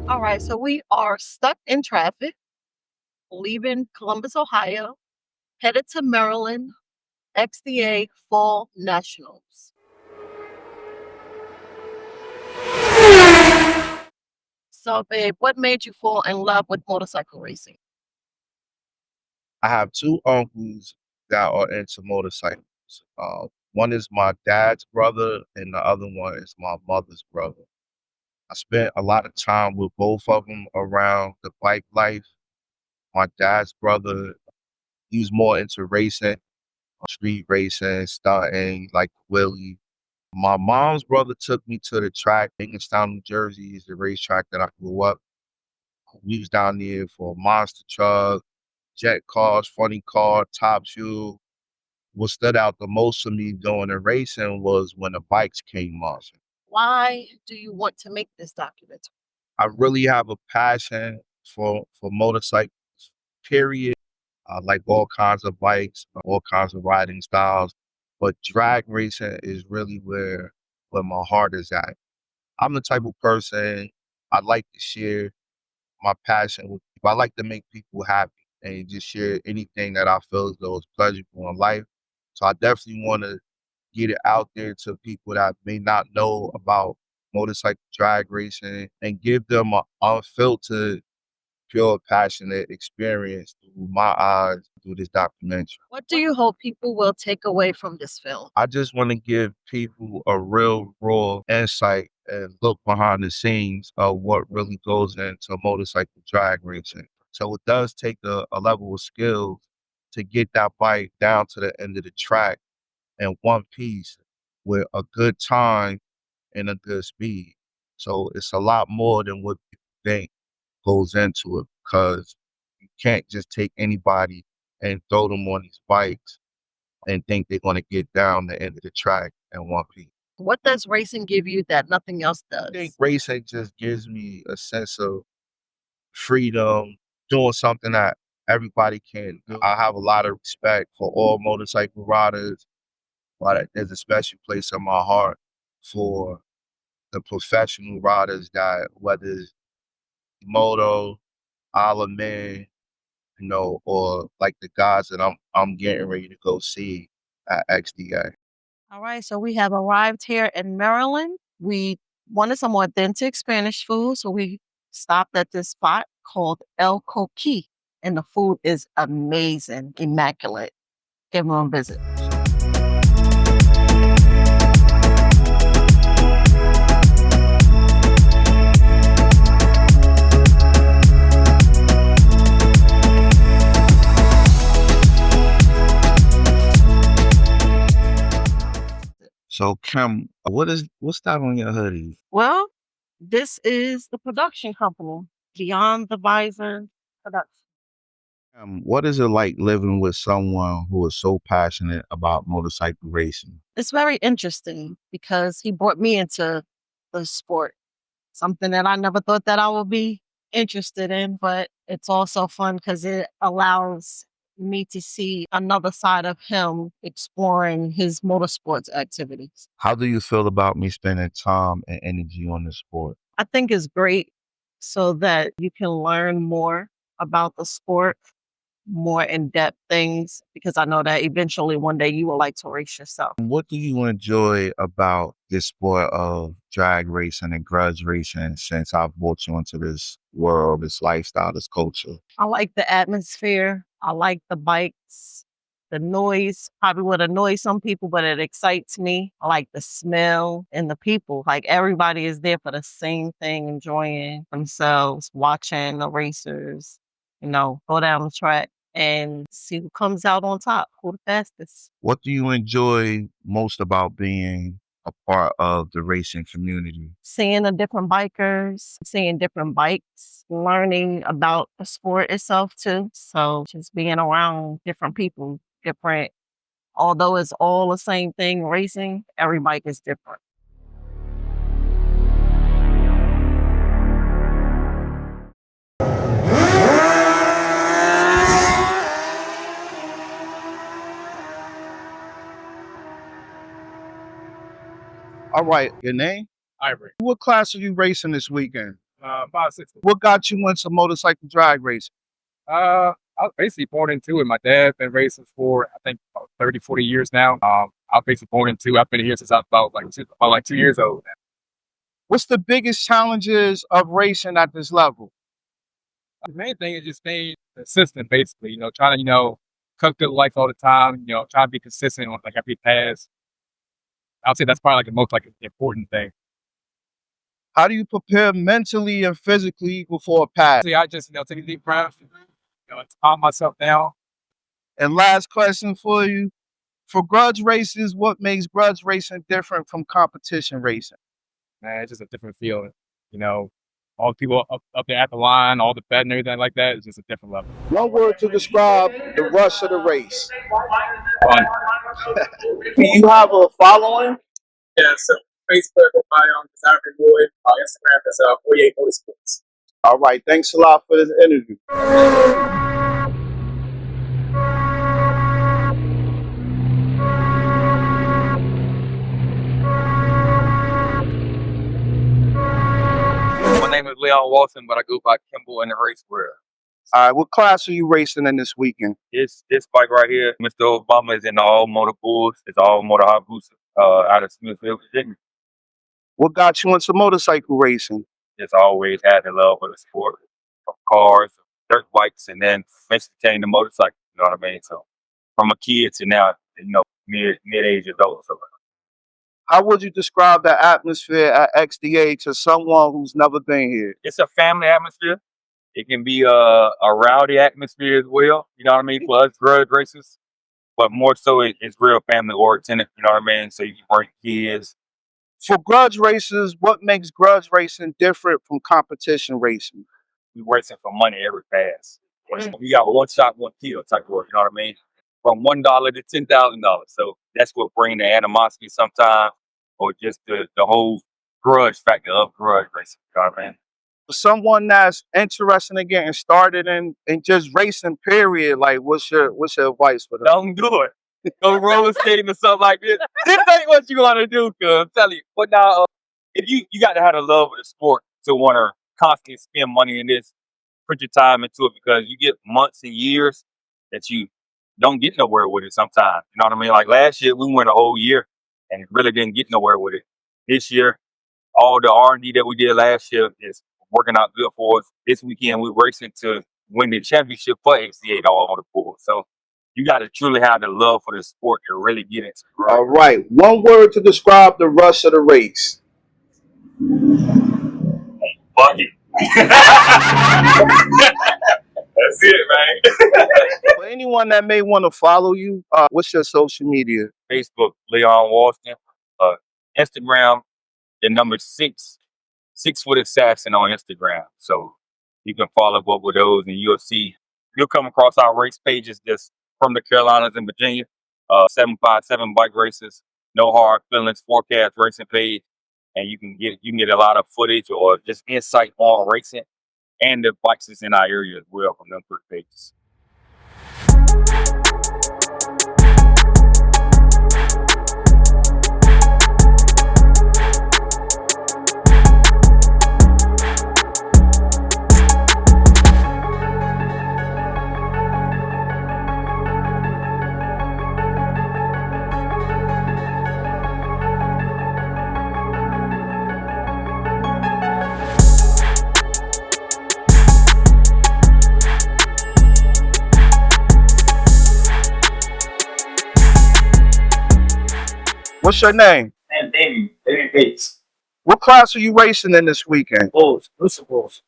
All right, so we are stuck in traffic, leaving Columbus, Ohio, headed to Maryland, XDA Fall Nationals. So, babe, what made you fall in love with motorcycle racing? I have two uncles that are into motorcycles. One is my dad's brother, and the other one is my mother's brother. I spent a lot of time with both of them around the bike life. My dad's brother, he was more into racing, street racing, stunting, like Willie. My mom's brother took me to the track. Englishtown, New Jersey is the racetrack that I grew up. We was down there for monster truck, jet cars, funny car, top fuel. What stood out the most for me during the racing was when the bikes came on. Why do you want to make this documentary? I really have a passion for motorcycles, period. I like all kinds of bikes, all kinds of riding styles, but drag racing is really where my heart is at. I'm the type of person I like to share my passion with people. I like to make people happy and just share anything that I feel as though is pleasurable in life. So I definitely want to get it out there to people that may not know about motorcycle drag racing and give them an unfiltered, pure, passionate experience through my eyes through this documentary. What do you hope people will take away from this film? I just want to give people a real raw insight and look behind the scenes of what really goes into motorcycle drag racing. So it does take a level of skill to get that bike down to the end of the track in one piece with a good time and a good speed. So it's a lot more than what people think goes into it, because you can't just take anybody and throw them on these bikes and think they're going to get down the end of the track in one piece. What does racing give you that nothing else I think does? racing just gives me a sense of freedom, doing something that everybody can do. I have a lot of respect for all motorcycle riders, but there's a special place in my heart for the professional riders that, whether it's moto, Isle of Man, or like the guys that I'm getting ready to go see at XDA. All right, so we have arrived here in Maryland. We wanted some authentic Spanish food, so we stopped at this spot called El Coqui, and the food is amazing, immaculate. Give them a visit. So Kim, what's that on your hoodie? Well, this is the production company, Beyond the Visor Production. What is it like living with someone who is so passionate about motorcycle racing? It's very interesting because he brought me into the sport, something that I never thought that I would be interested in, but it's also fun because it allows me to see another side of him exploring his motorsports activities. How do you feel about me spending time and energy on this sport? I think it's great so that you can learn more about the sport, more in-depth things, because I know that eventually one day you will like to race yourself. What do you enjoy about this sport of drag racing and grudge racing since I've brought you into this world, this lifestyle, this culture? I like the atmosphere. I like the bikes. The noise probably would annoy some people, but it excites me. I like the smell and the people. Like everybody is there for the same thing, enjoying themselves, watching the racers, go down the track and see who comes out on top, who the fastest. What do you enjoy most about being a part of the racing community? Seeing the different bikers, seeing different bikes, learning about the sport itself too. So just being around different people, different, although it's all the same thing, racing, every bike is different. All right, your name? Ivory. What class are you racing this weekend? 560. What got you into motorcycle drag racing? I was basically born into it. My dad's been racing for, I think, about 30, 40 years now. I was basically born into it. I've been here since I was about 2 years old. What's the biggest challenges of racing at this level? The main thing is just staying consistent, basically. Trying to, cut through the lights all the time. Trying to be consistent on like every pass. I'll say that's probably like the most important thing. How do you prepare mentally and physically before a pass? I just, take a deep breath, calm myself down. And last question for you. For grudge races, what makes grudge racing different from competition racing? Man, it's just a different feeling. All the people up there at the line, all the bet and everything like that, it's just a different level. One word to describe the rush of the race. Fun. Do you have a following? Yeah, so Facebook is my Desirable Boy. Instagram is 48 Motorsports. All right, thanks a lot for this interview. My name is Leon Walton, but I go by Kimball in the race world. All right, what class are you racing in this weekend? This bike right here, Mr. Obama, is in the all motor bulls. It's all motor hot boost out of Smithfield, Virginia. What got you into motorcycle racing? Just always had the love for the sport, from cars, dirt bikes, and then eventually came to motorcycles. You know what I mean? So from a kid to now, mid-age adult. So How would you describe the atmosphere at XDA to someone who's never been here? it's a family atmosphere. It can be a rowdy atmosphere as well. You know what I mean? For us grudge racers, but more so it's real family oriented. You know what I mean? So you can bring kids. For grudge racers, what makes grudge racing different from competition racing? We racing for money every pass. We got one shot, one kill type of work. You know what I mean? From $1 to $10,000. So that's what brings the animosity sometimes, or just the whole grudge factor of grudge racing. You know what I mean? For someone that's interested in getting started in just racing, period, like what's your advice for them? Don't do it. Go roller skating or something like this. This ain't what you want to do, cuz I'm telling you. But now, if you got to have the love of the sport to want to constantly spend money in this, put your time into it, because you get months and years that you don't get nowhere with it sometimes. You know what I mean? Like last year, we went a whole year and really didn't get nowhere with it. This year, all the R&D that we did last year is working out good for us. This weekend, we're racing to win the championship for XDA all the pool. So you got to truly have the love for the sport to really get into it. All right, one word to describe the rush of the race. Fuck it. That's it, man. For anyone that may want to follow you, what's your social media? Facebook, Leon Walton. Instagram, the number 6 foot assassin on Instagram. So you can follow up with those, and you'll come across our race pages just from the Carolinas and Virginia. 757 bike races, no hard feelings forecast racing page, and you can get a lot of footage or just insight on racing and the bikes that's in our area as well from them 3 pages. What's your name? And Damien Bates. What class are you racing in this weekend? Bulls, Lucid Bulls.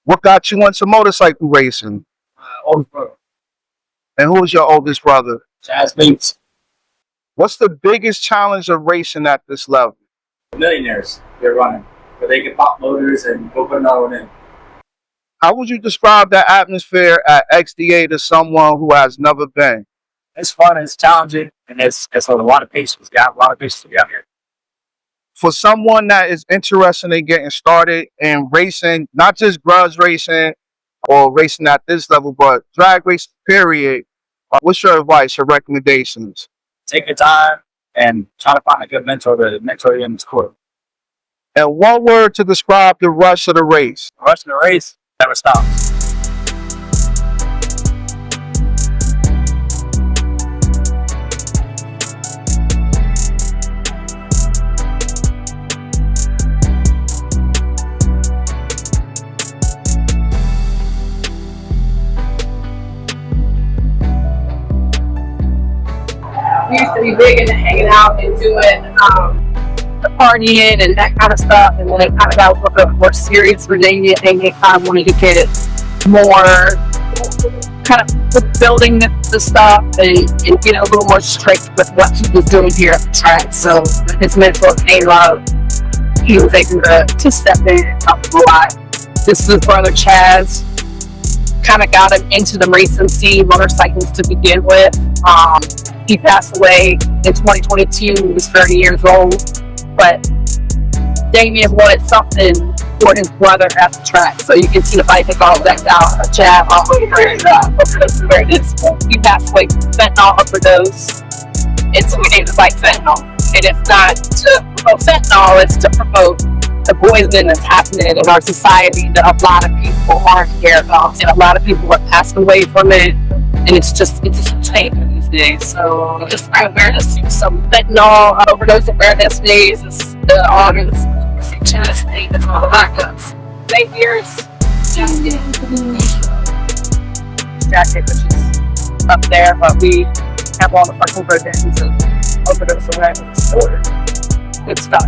What got you into motorcycle racing? Oldest brother. And who's your oldest brother? Chaz Bates. What's the biggest challenge of racing at this level? Millionaires, they're running. Where they can pop motors and go put another one in. How would you describe the atmosphere at XDA to someone who has never been? It's fun, it's challenging, and it's a lot of patience. Got a lot of patience to get out here. For someone that is interested in getting started in racing, not just grudge racing or racing at this level, but drag racing, period, what's your advice, your recommendations? Take your time and try to find a good mentor to mentor you in the sport. And one word to describe the rush of the race. Rush in the race never stops. We used to be big into hanging out and doing the partying and that kind of stuff, and then it kind of got a little bit more serious for Damien, and they kind of wanted to get it more kind of building the stuff and get a little more strict with what he was doing here at the track. So his mentor came up, he was able to step in and help a lot. This is his brother Chaz, kind of got him into the racing scene, motorcycles to begin with. He passed away in 2022. He was 30 years old, but Damien wanted something for his brother at the track. So you can see the bike is all decked out, a jab all over it. He passed away from fentanyl overdose. And so we named the bike fentanyl. And it's not to promote fentanyl, it's to promote the poison that's happening in our society that a lot of people aren't aware of. And a lot of people have passed away from it. And it's just a statement these days. So just awareness, some fentanyl overdose awareness days is August. Chaz Bates and all the backups. 8 years. Jacket, which is up there, but we have all the partial versions of overdose awareness. So good stuff.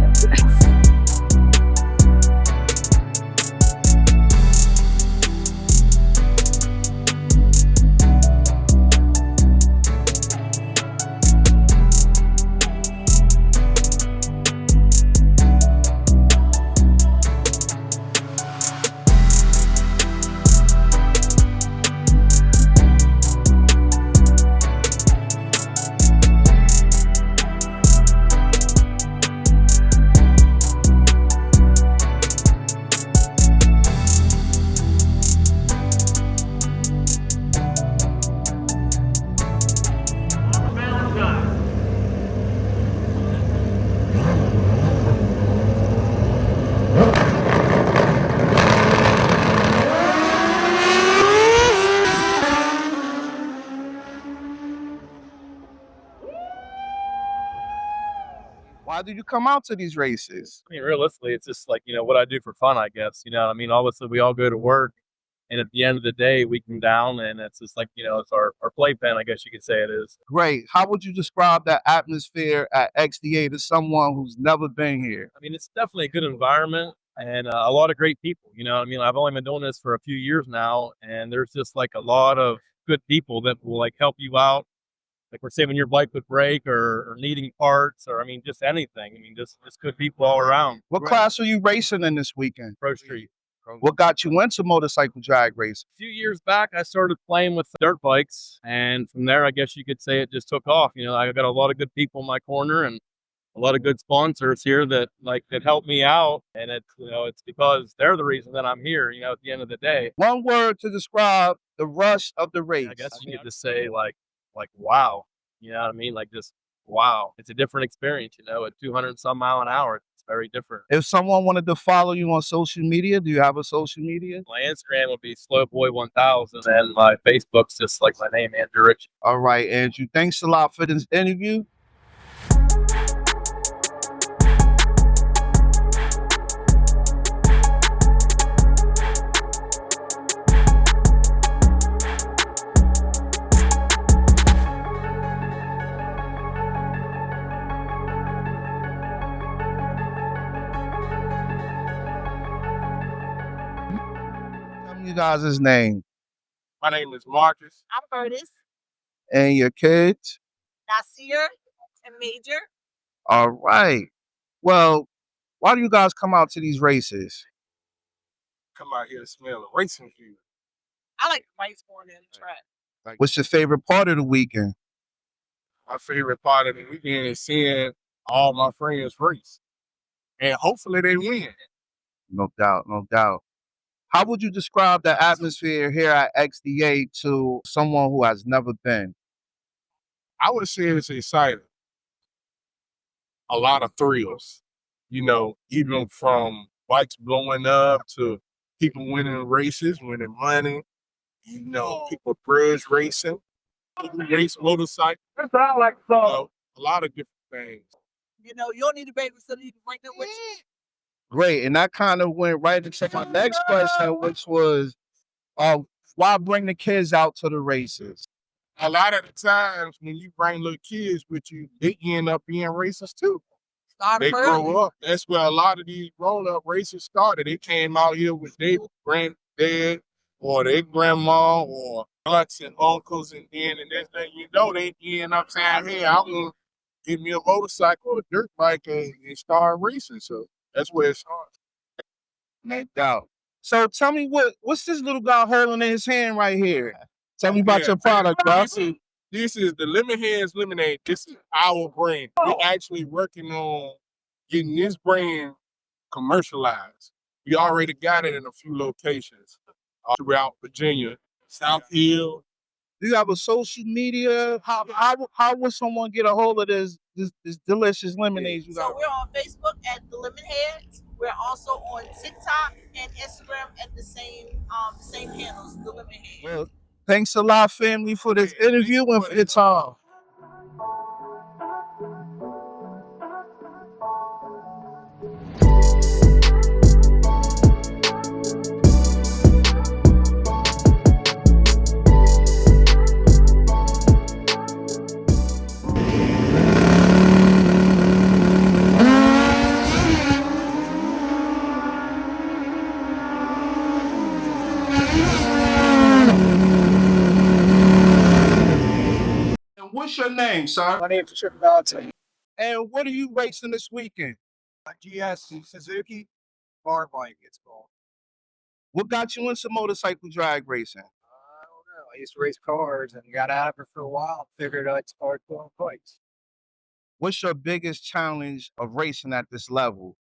Why do you come out to these races? I mean, realistically, it's just like, what I do for fun, I guess. I mean, obviously, we all go to work, and at the end of the day, we come down, and it's just like, it's our playpen, I guess you could say it is. Great. How would you describe that atmosphere at XDA to someone who's never been here? I mean, it's definitely a good environment and a lot of great people. I mean, I've only been doing this for a few years now, and there's just like a lot of good people that will like help you out. Like we're saving your bike would break or needing parts or I mean just anything. I mean just good people all around. What class are you racing in this weekend? Pro Street. What got you into motorcycle drag racing? A few years back I started playing with dirt bikes and from there I guess you could say it just took off. I got a lot of good people in my corner and a lot of good sponsors here that help me out and it's because they're the reason that I'm here, at the end of the day. One word to describe the rush of the race. I guess you could just say like wow, you know what I mean? Like just wow, it's a different experience, at 200 some mile an hour. It's very different. If someone wanted to follow you on social media, do you have a social media? My Instagram would be slowboy1000 and my Facebook's just like my name, Andrew Rich. All right, Andrew, thanks a lot for this interview. You guys' name? My name is Marcus. I'm Curtis. And your kids? Nasir and Major. All right. Well, why do you guys come out to these races? Come out here to smell a racing field. I like the bikes more than the track. What's your favorite part of the weekend? My favorite part of the weekend is seeing all my friends race. And hopefully they win. No doubt, no doubt. How would you describe the atmosphere here at XDA to someone who has never been? I would say it's exciting. A lot of thrills. You know, even from bikes blowing up to people winning races, winning money. You know, people bridge racing, people race motorcycles. That's what I like to You talk. know, a lot of different things. You know, you don't need a babysitter. You can bring them with you. Great. And that kind of went right into my next question, which was why bring the kids out to the races? A lot of the times when you bring little kids with you, they end up being racers too. Start They them grow early. up. That's where a lot of these grown-up racers started. They came out here with their granddad or their grandma or aunts and uncles, and then the next thing you know, they end up saying, hey, I'm going to get me a motorcycle or a dirt bike and start racing. So that's where it starts. No doubt. So tell me what's this little guy holding in his hand right here? Tell me about your product, bro. This is the Lemon Hands Lemonade. This is our brand. We're actually working on getting this brand commercialized. We already got it in a few locations throughout Virginia, South Hill. Do you have a social media? How would someone get a hold of this delicious lemonade you So got? we're on Facebook at the Lemon Heads. We're also on TikTok and Instagram at the same handles, the Lemon Heads. Well, thanks a lot, family, for this interview and for your time. And what's your name, sir? My name's Chaz Bates. And what are you racing this weekend? GS Suzuki bar bike, it's called. What got you into motorcycle drag racing? I don't know. I used to race cars and got out of it for a while. Figured I'd start doing bikes. What's your biggest challenge of racing at this level?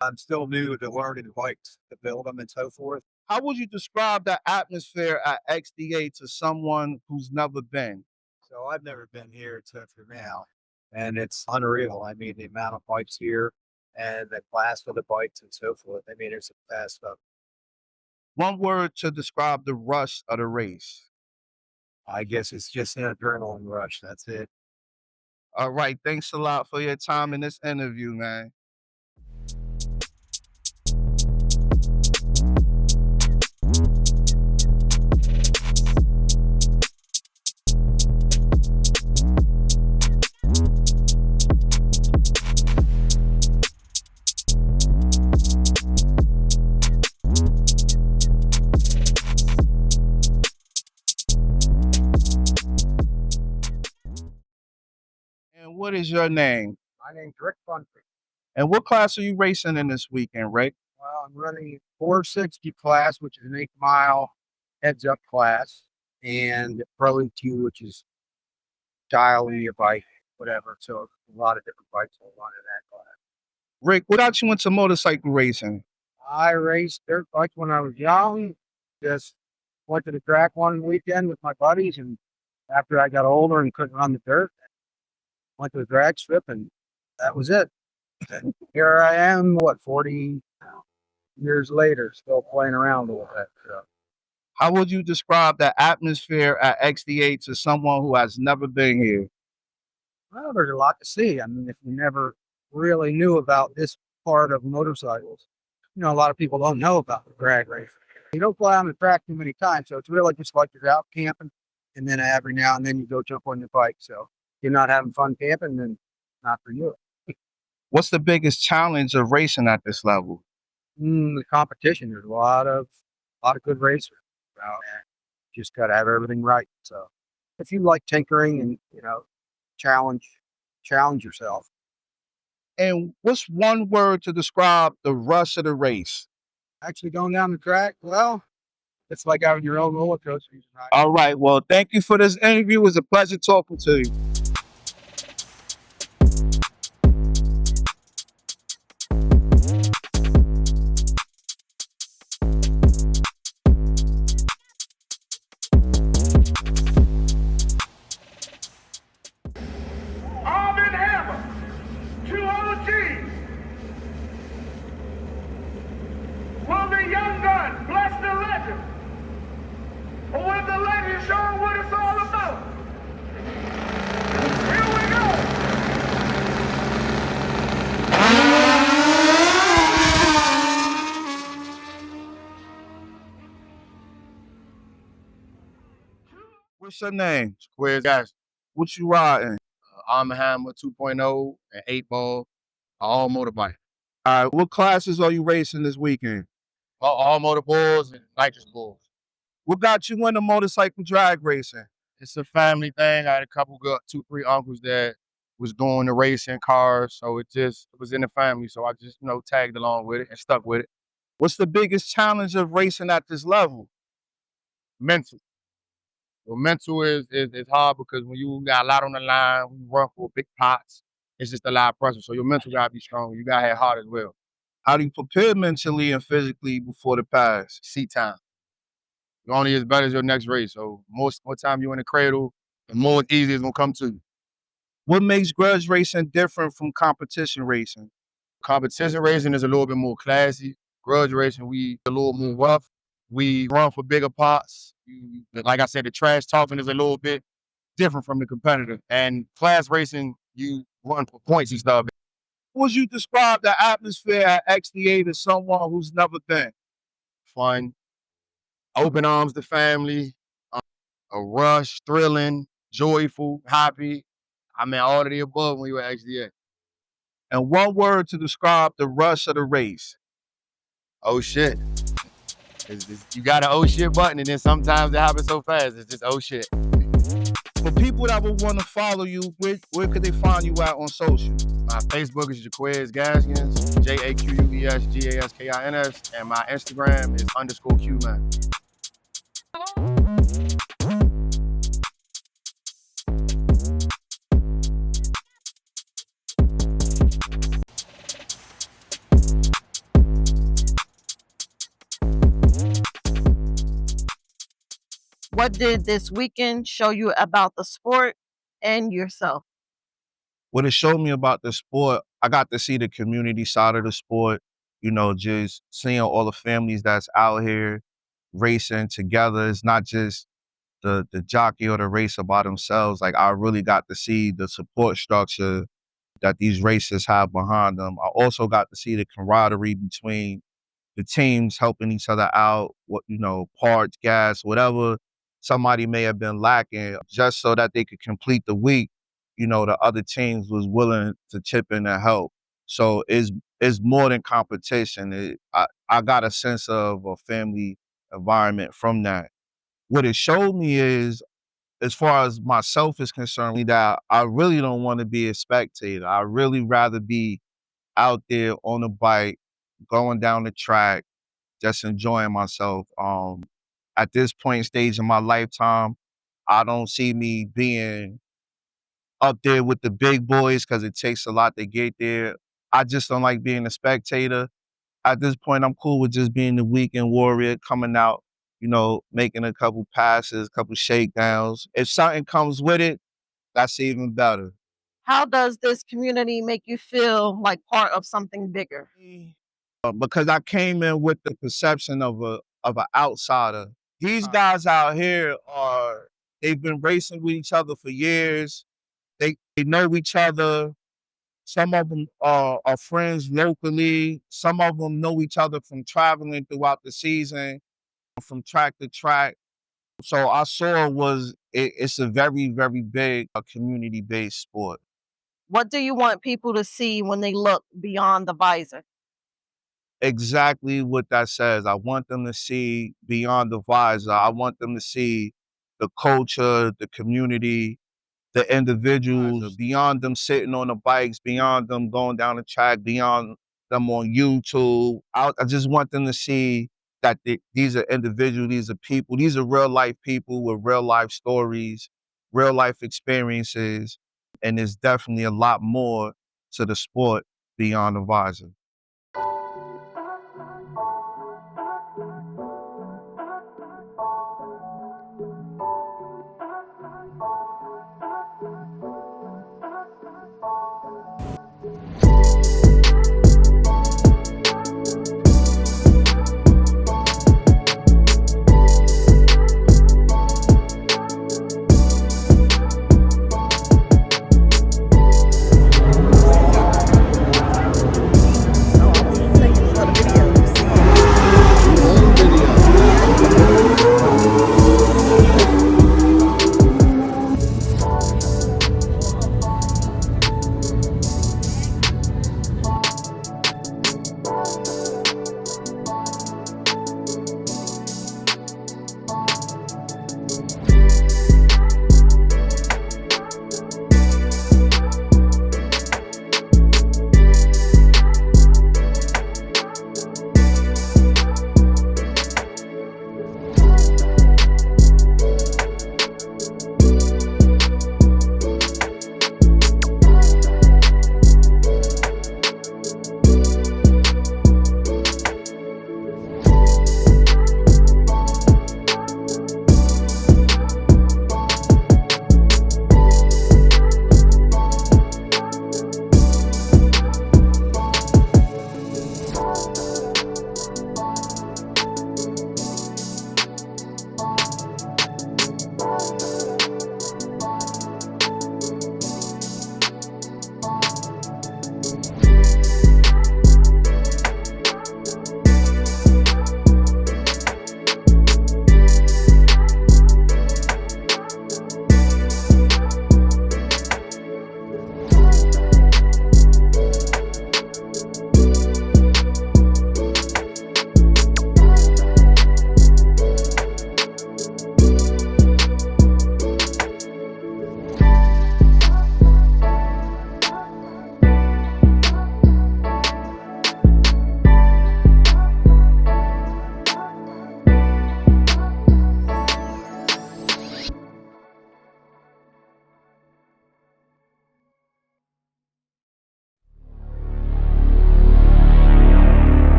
I'm still new to learning bikes, to build them and so forth. How would you describe the atmosphere at XDA to someone who's never been? So I've never been here except for now. And it's unreal. I mean, the amount of bikes here and the class for the bikes and so forth. I mean, it's fast stuff. One word to describe the rush of the race. I guess it's just an adrenaline rush. That's it. All right. Thanks a lot for your time in this interview, man. And what is your name? My name's Rick Funfrey. And what class are you racing in this weekend, Rick? Well, I'm running 460 class, which is an 8-mile heads up class, and Pro EQ, which is dialing your bike, whatever. So a lot of different bikes will run in that class. Rick, what got you into motorcycle racing? I raced dirt bikes when I was young. Just went to the track one weekend with my buddies, and after I got older and couldn't run the dirt, went to a drag strip, and that was it. And here I am, 40 years later, still playing around a little bit. So. How would you describe the atmosphere at XDA to someone who has never been here? Well, there's a lot to see. I mean, if you never really knew about this part of motorcycles, you know, a lot of people don't know about the drag race. You don't fly on the track too many times, so it's really just like you're out camping, and then every now and then you go jump on your bike. So if you're not having fun camping, then not for you. What's the biggest challenge of racing at this level? The competition. There's a lot of good racers out there. Just got to have everything right. So if you like tinkering and, you know, challenge yourself. And what's one word to describe the rush of the race? Actually going down the track, well, it's like having your own roller coaster. All right. Well, thank you for this interview. It was a pleasure talking to you. young gun, bless the legend. But when the legend show what it's all about. Here we go. What's your name? Squares, guys. What you riding? Arm & Hammer 2.0 and 8-ball, all motorbike. All right, what classes are you racing this weekend? All motor bulls and nitrous bulls. What got you into motorcycle drag racing? It's a family thing. I had a couple, 2-3 uncles that was doing the racing cars, so it was in the family. So I just, tagged along with it and stuck with it. What's the biggest challenge of racing at this level? Mental. Well, mental is hard because when you got a lot on the line, when you run for big pots, it's just a lot of pressure. So your mental gotta be strong. You gotta have heart as well. How do you prepare mentally and physically before the pass? Seat time. You're only as bad as your next race. So more time you're in the cradle, the more easy it's gonna come to you. What makes grudge racing different from competition racing? Competition racing is a little bit more classy. Grudge racing, we a little more rough. We run for bigger pots. Like I said, the trash talking is a little bit different from the competitor. And class racing, you run for points and stuff. Would you describe the atmosphere at XDA to someone who's never been? Fun, open arms to family, a rush, thrilling, joyful, happy. I mean, all of the above when you were at XDA. And one word to describe the rush of the race. Oh shit. You got an oh shit button, and then sometimes it happens so fast, it's just oh shit. For people that would want to follow you, where could they find you at on social? My Facebook is Jaquez Gaskins, JAQUESGASKINS, and my Instagram is _QMan. What did this weekend show you about the sport and yourself? What it showed me about the sport, I got to see the community side of the sport, just seeing all the families that's out here racing together. It's not just the jockey or the racer by themselves. Like, I really got to see the support structure that these racers have behind them. I also got to see the camaraderie between the teams helping each other out, parts, gas, whatever somebody may have been lacking, just so that they could complete the week. The other teams was willing to chip in and help. So it's more than competition. I got a sense of a family environment from that. What it showed me is, as far as myself is concerned, that I really don't want to be a spectator. I really rather be out there on a bike, going down the track, just enjoying myself. At this point stage in my lifetime, I don't see me being up there with the big boys because it takes a lot to get there. I just don't like being a spectator. At this point, I'm cool with just being the weekend warrior, coming out, making a couple passes, a couple shakedowns. If something comes with it, that's even better. How does this community make you feel like part of something bigger? Because I came in with the perception of an outsider. These guys out here they've been racing with each other for years. They know each other. Some of them are friends locally. Some of them know each other from traveling throughout the season, from track to track. So I saw it's a very, very big community-based sport. What do you want people to see when they look beyond the visor? Exactly what that says. I want them to see beyond the visor. I want them to see the culture, the community, the individuals, beyond them sitting on the bikes, beyond them going down the track, beyond them on YouTube. I just want them to see that these are individuals, these are people, these are real life people with real life stories, real life experiences. And there's definitely a lot more to the sport beyond the visor.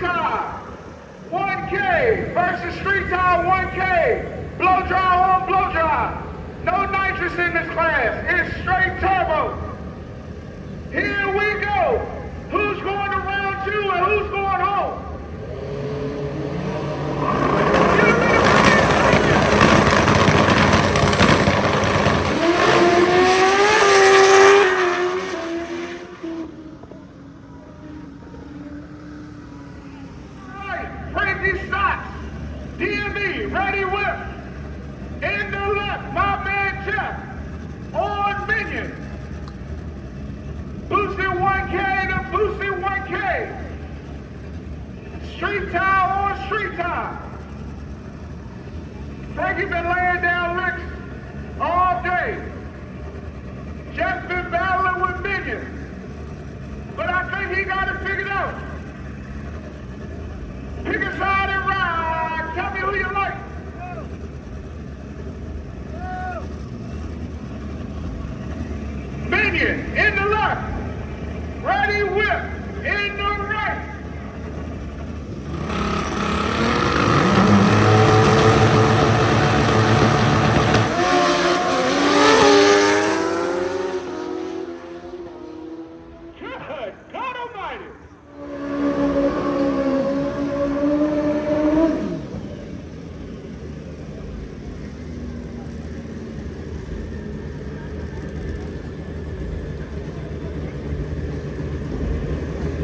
time 1K versus street time 1K. Blow dry on blow dry. No nitrous in this class. It's straight turbo. Here we go. Who's going to round 2 and who's going home? Crazy stocks. DME, ready whip. In the left, my man Jeff. On minion. Boosted 1K to boosted 1K. Street time on street time. Frankie been laying down licks all day. Jeff been battling with minions. But I think he got it figured out. Pick a side and ride. Tell me who you like. Minion in the left. Ready whip in the right. Good God Almighty.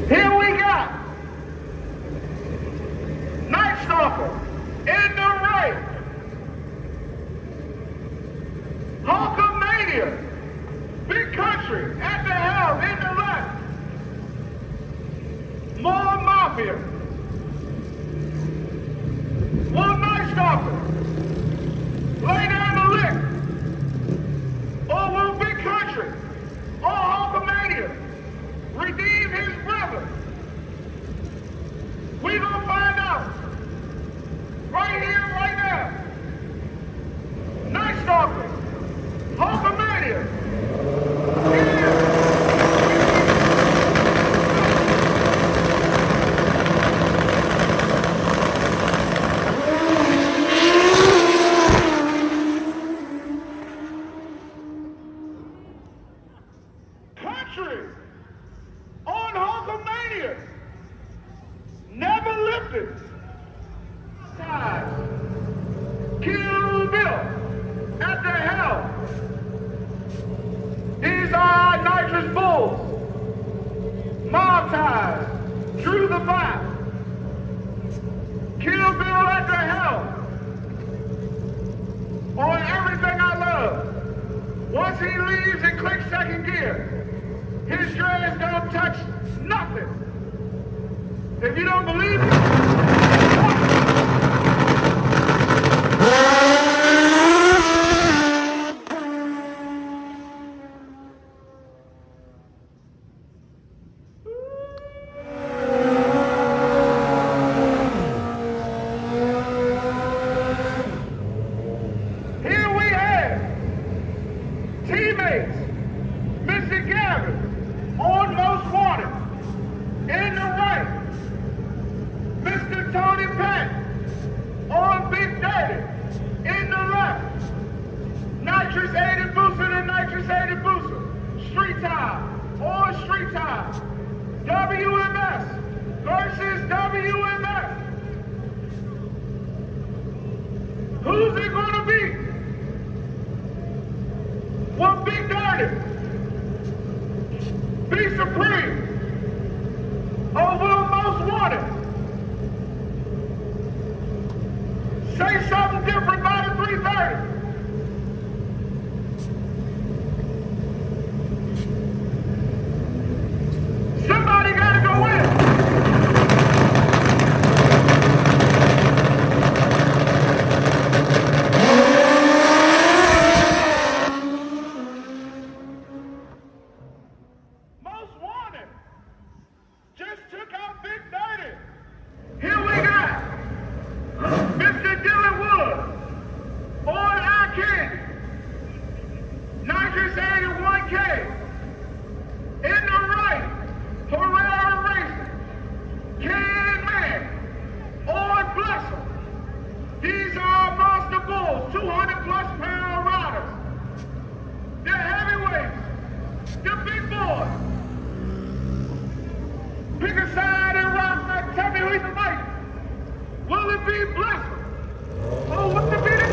Here we got Night Stalker in the right. Hulkamania, Big Country at the helm in the left. More Mafia. One Night Stalker. Lay down the lick. Or will Big Country or Hulkamania redeem his brother? We gonna find out. Right here, right now. Night Stalker. Hulkamania. Country on Hulkamania. Never lifted. Side. Kill Bill at the helm. These are nitrous bulls. Mob ties. Drew the back. Kill Bill at the helm. On everything I love. Once he leaves and clicks second gear, his dreads don't touch nothing. If you don't believe me, here we have teammates, Mr. Gavin, on Most Wanted, in the right. be blessed. Oh, what the be the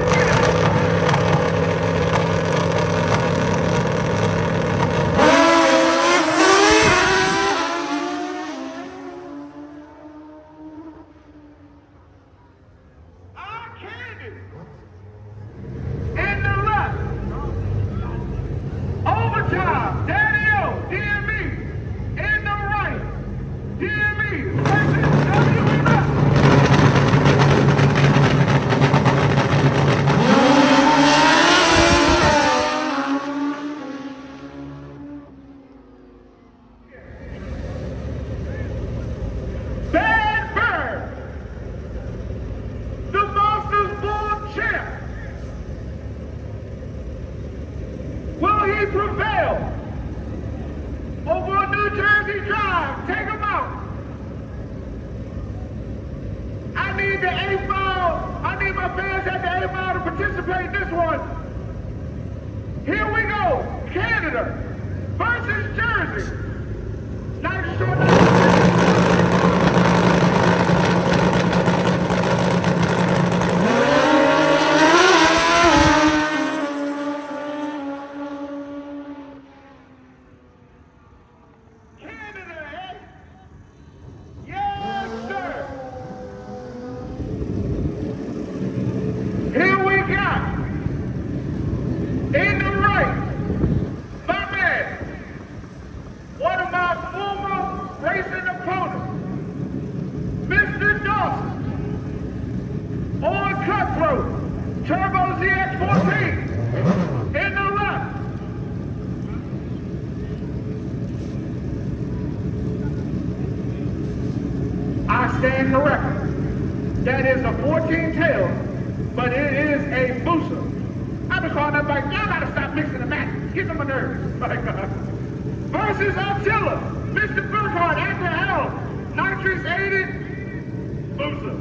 our candy. In the left. Overtime. Daddy O. DME. In the right. DME. Versus WMF. Bad Bird. The Monsters Ball champ. Will he prevail over a New Jersey drive? Take him out. I need the 8 mile. I need my fans at the 8 mile to participate in this one. Here we go. Canada versus Jersey. Nice short. Canada, eh? Yes, sir. Here we got, in the right, my man, one of my former racing opponents, Mr. Dawson, on Cutthroat, Turbo ZX14, in the left. I stand corrected. That is a 14 tail, but it is a booster. I've been calling that bike, y'all gotta stop mixing the match. Get on my nerves. Versus Attila, Mr. Burkhardt at the helm. Nitrous aided booster.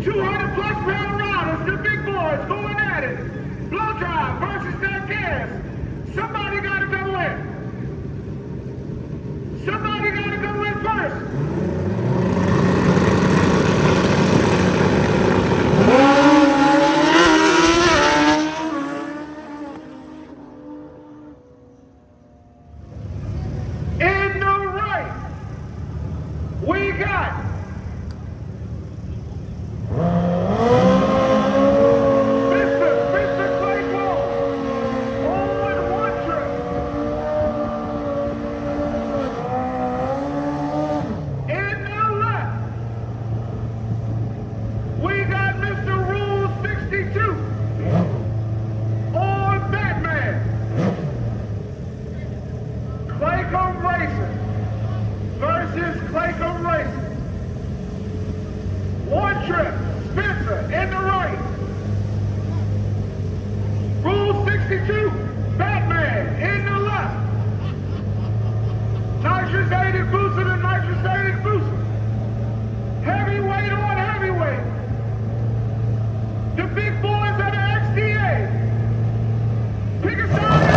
200 plus pound riders, the big boys going at it. Blow drive versus that gas. Somebody gotta go in. Somebody gotta go in first. In the right, we got Mr. Claypool on one trip. In the left, we got Mr. Rule 62 on Batman. Claycomb Racing versus Claycomb Racing. One trip, Spencer in the right. Rule 62, Batman in the left. Nitrous aided booster to nitrous aided booster. Heavyweight on heavyweight. The big boys of the XDA. Pick a side.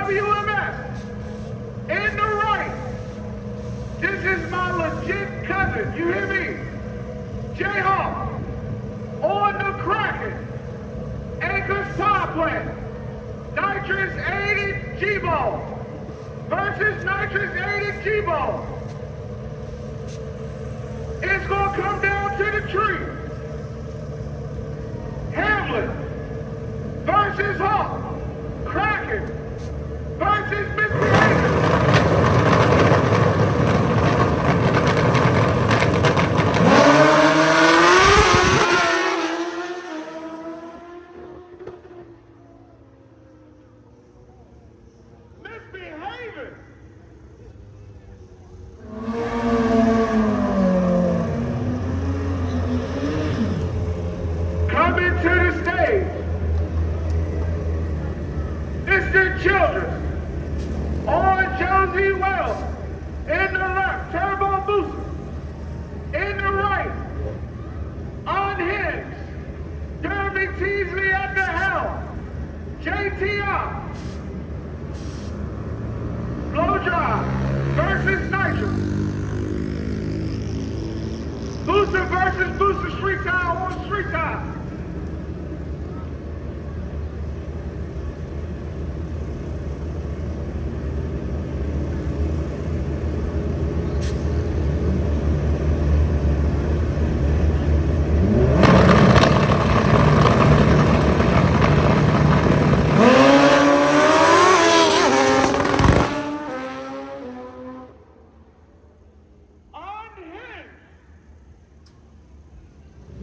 WMS. In the right. This is my legit cousin. You hear me? Jayhawk. On the Kraken. Acres Power Plant. Nitrous 80 G-Ball versus Nitrous 80 G-Ball. It's gonna come down to the tree. Hamlet versus Hawk. Kraken versus Misbehavior. Misbehaving. Coming to the stage. Mr. Childress. On Josie Wells. In the left, Turbo Booster. In the right, unhinged. Derby Teasley at the helm. JTR. Blow dry versus Nitro. Booster versus Booster Street Time on Street Time.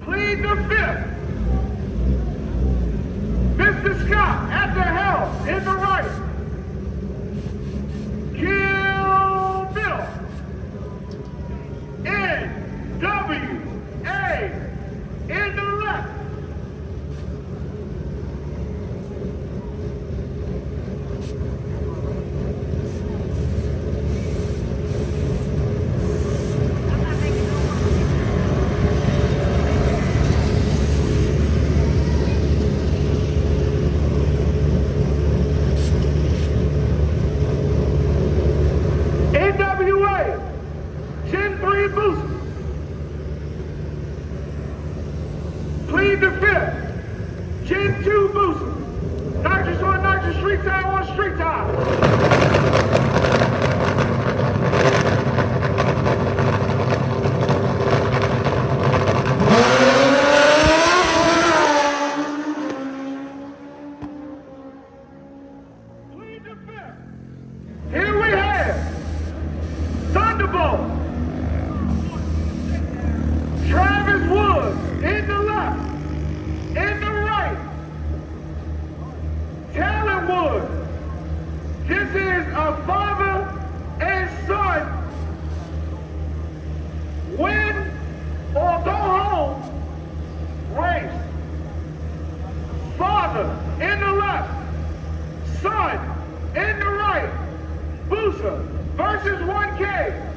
Plead the fifth. Mr. Scott at the helm in the right. Kill Bill. NWA in the left. NWA, Gen 3 Booster. Plead the fifth, Gen 2 Booster. Nitrous on Nitrous, Street Time on Street Time. Plead the fifth. Here we have Thunderbolt. Travis Woods in the left. In the right. Talon Woods. This is a father and son. Win or go home race. Father in the left. Son in the right. Booster versus 1K.